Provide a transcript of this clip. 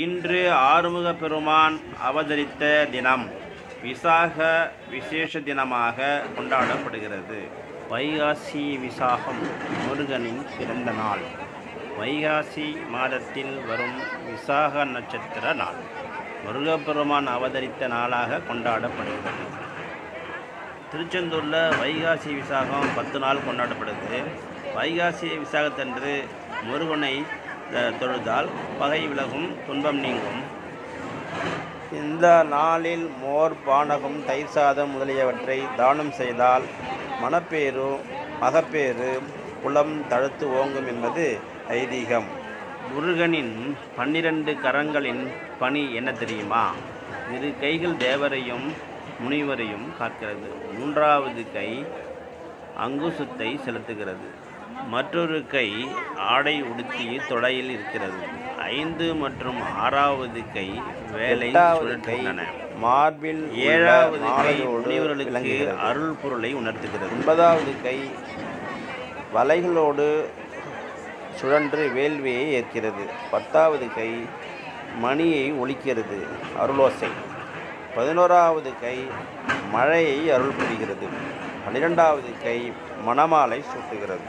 இன்று ஆறுமுக பெருமான் அவதரித்த தினம் விசாக விசேஷ தினமாக கொண்டாடப்படுகிறது. வைகாசி விசாகம் முருகனின் பிறந்த நாள். வைகாசி மாதத்தில் வரும் விசாக நட்சத்திர நாள் முருகப்பெருமான் அவதரித்த நாளாக கொண்டாடப்படுகிறது. திருச்செந்தூரில் வைகாசி விசாகம் 10 நாள் கொண்டாடப்படுது. வைகாசி விசாகத்தன்று முருகனை தொழுதால் பகை விலகும், துன்பம் நீங்கும். இந்த நாளில் மோர், பானகம், தயிர் சாதம் முதலியவற்றை தானம் செய்தால் மணப்பேறு, மகப்பேறு, குலம் தழுத்து ஓங்கும் என்பது ஐதீகம். முருகனின் 12 கரங்களின் பணி என்ன தெரியுமா? 2 கைகள் தேவரையும் முனிவரையும் காக்கிறது. 3வது கை அங்குசத்தை செலுத்துகிறது. மற்றொரு கை ஆடை உடுத்தி தொடையில் இருக்கிறது. 5 மற்றும் 6வது கை வேலை சுழற்றுகின்றன. மார்பில் 7வது கை முனிவர்களுக்கு அருள் பொருளை உணர்த்துகிறது. 9வது கை வலைகளோடு சுழன்று வேள்வியை ஏற்கிறது. 10வது கை மணியை ஒலிக்கிறது, அருளோசை. 11வது கை மழையை அருள் புரிகிறது. 12வது கை மணமாலை சூட்டுகிறது.